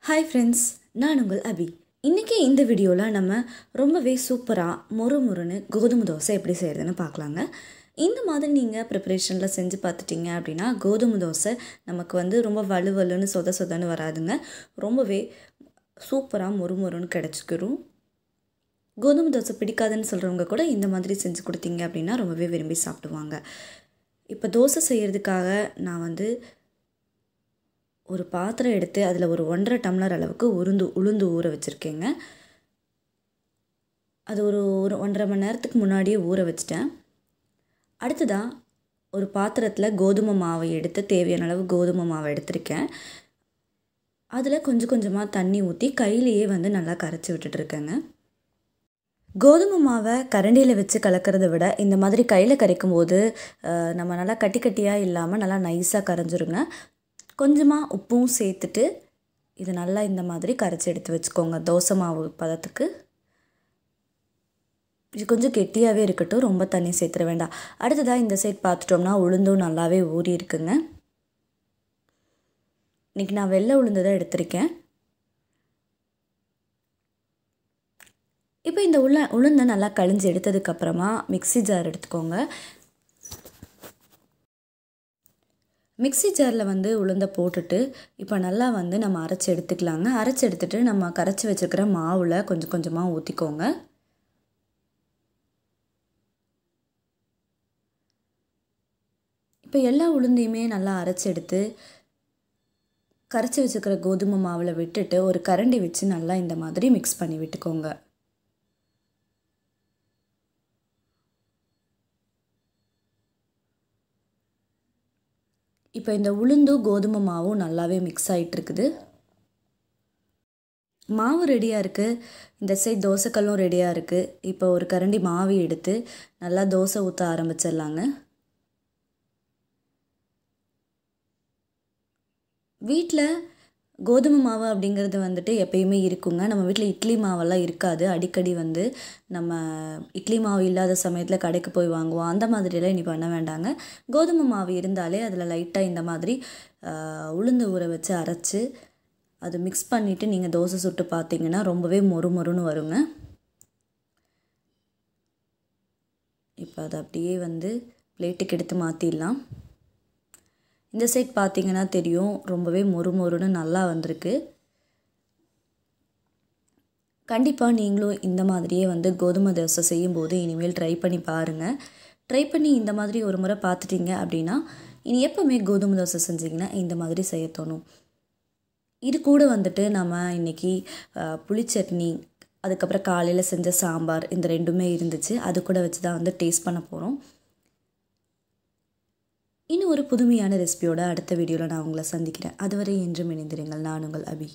Hi friends, நான் உங்கள் அபி. இன்றைக்கி இந்த வீடியோவில் நம்ம ரொம்பவே சூப்பராக மொறுன்னு கோதுமை தோசை எப்படி செய்கிறதுன்னு பார்க்கலாங்க. இந்த மாதிரி நீங்கள் ப்ரிப்பரேஷனில் செஞ்சு பார்த்துட்டிங்க அப்படின்னா கோதுமை தோசை நமக்கு ரொம்ப வலுவலுன்னு சொதன்னு வராதுங்க. ரொம்பவே சூப்பராக மொறுன்னு கிடச்சிக்கிறோம். கோதுமை தோசை பிடிக்காதுன்னு சொல்கிறவங்க கூட இந்த மாதிரி செஞ்சு கொடுத்தீங்க அப்படின்னா ரொம்பவே விரும்பி சாப்பிடுவாங்க. இப்போ தோசை செய்கிறதுக்காக நான் ஒரு பாத்திரம் எடுத்து அதில் ஒரு 1.5 டம்ளர் அளவுக்கு உளுந்து ஊற வச்சுருக்கேங்க. அது ஒரு 1.5 மணி நேரத்துக்கு முன்னாடியே ஊற வச்சிட்டேன். அடுத்ததாக ஒரு பாத்திரத்தில் கோதுமை மாவை எடுத்து தேவையான அளவு கோதுமை மாவை எடுத்திருக்கேன். அதில் கொஞ்சம் கொஞ்சமாக தண்ணி ஊற்றி கையிலேயே நல்லா கரைச்சி விட்டுட்டுருக்கேங்க. கோதுமை மாவை கரண்டியில் வச்சு கலக்கிறத விட இந்த மாதிரி கையில் கரைக்கும் போது நம்ம நல்லா கட்டி கட்டியாக இல்லாமல் நல்லா நைஸாக கரைஞ்சிருங்க. கொஞ்சமாக உப்பும் சேர்த்துட்டு இது நல்லா இந்த மாதிரி கரைச்சி எடுத்து வச்சுக்கோங்க. தோசை மாவு பதத்துக்கு இது கொஞ்சம் கெட்டியாகவே இருக்கட்டும், ரொம்ப தண்ணி சேர்த்துட வேண்டாம். அடுத்ததாக இந்த சைட் பார்த்துட்டோம்னா உளுந்தும் நல்லாவே ஊறி இருக்குங்க. இன்றைக்கி நான் வெள்ளை உளுந்து தான் எடுத்திருக்கேன். இப்போ இந்த உளுந்தை நல்லா கழிஞ்சு எடுத்ததுக்கப்புறமா மிக்ஸி ஜார் எடுத்துக்கோங்க. மிக்ஸி ஜாரில் உளுந்தை போட்டுட்டு இப்போ நல்லா நம்ம அரைச்சி எடுத்துக்கலாங்க. அரைச்சி எடுத்துகிட்டு நம்ம கரைச்சி வச்சுருக்கிற மாவில் கொஞ்சம் கொஞ்சமாக ஊற்றிக்கோங்க. இப்போ எல்லா உளுந்தையுமே நல்லா அரைச்சி எடுத்து கரைச்சி வச்சுருக்கிற கோதுமை மாவில் விட்டுட்டு ஒரு கரண்டி வச்சு நல்லா இந்த மாதிரி மிக்ஸ் பண்ணி விட்டுக்கோங்க. இப்போ இந்த உளுந்தும் கோதுமை மாவும் நல்லாவே மிக்ஸ் ஆகிட்டுருக்குது. மாவு ரெடியாக இருக்குது. இந்த சைட் தோசைக்கல்லும் ரெடியாக இருக்குது. இப்போ ஒரு கரண்டி மாவு எடுத்து நல்லா தோசை ஊற்ற ஆரம்பிச்சிடலாங்க. வீட்டில் கோதுமை மாவு அப்படிங்கிறது எப்பயுமே இருக்குங்க. நம்ம வீட்டில் இட்லி மாவெல்லாம் இருக்காது. அடிக்கடி நம்ம இட்லி மாவு இல்லாத சமயத்தில் கடைக்கு போய் வாங்குவோம். அந்த மாதிரியெல்லாம் இனி பண்ண வேண்டாங்க. கோதுமை மாவு இருந்தாலே அதில் லைட்டாக இந்த மாதிரி உளுந்து ஊற வச்சு அரைச்சி அது மிக்ஸ் பண்ணிவிட்டு நீங்கள் தோசை சுட்டு பார்த்தீங்கன்னா ரொம்பவே மொறுன்னு வருங்க. இப்போ அதை அப்படியே பிளேட்டுக்கு எடுத்து மாற்றிடலாம். இந்த சைட் பார்த்தீங்கன்னா தெரியும், ரொம்பவே மொறுன்னு நல்லா வந்திருக்கு. கண்டிப்பாக நீங்களும் இந்த மாதிரியே கோதுமை தோசை செய்யும்போது இனிமேல் ட்ரை பண்ணி பாருங்கள். ட்ரை பண்ணி இந்த மாதிரி ஒரு முறை பார்த்துட்டிங்க அப்படின்னா இனி எப்போவுமே கோதுமை தோசை செஞ்சிங்கன்னா இந்த மாதிரி செய்ய தோணும். இது கூட நம்ம இன்றைக்கி புளிச்சட்னி, அதுக்கப்புறம் காலையில் செஞ்ச சாம்பார், இந்த ரெண்டுமே இருந்துச்சு. அது கூட வச்சு தான் டேஸ்ட் பண்ண போகிறோம். இன்னும் ஒரு புதுமையான ரெசிபியோட அடுத்த வீடியோவில் நான் உங்களை சந்திக்கிறேன். அதுவரை என்றும் இணைந்திருங்கள். நான் உங்கள் அபி.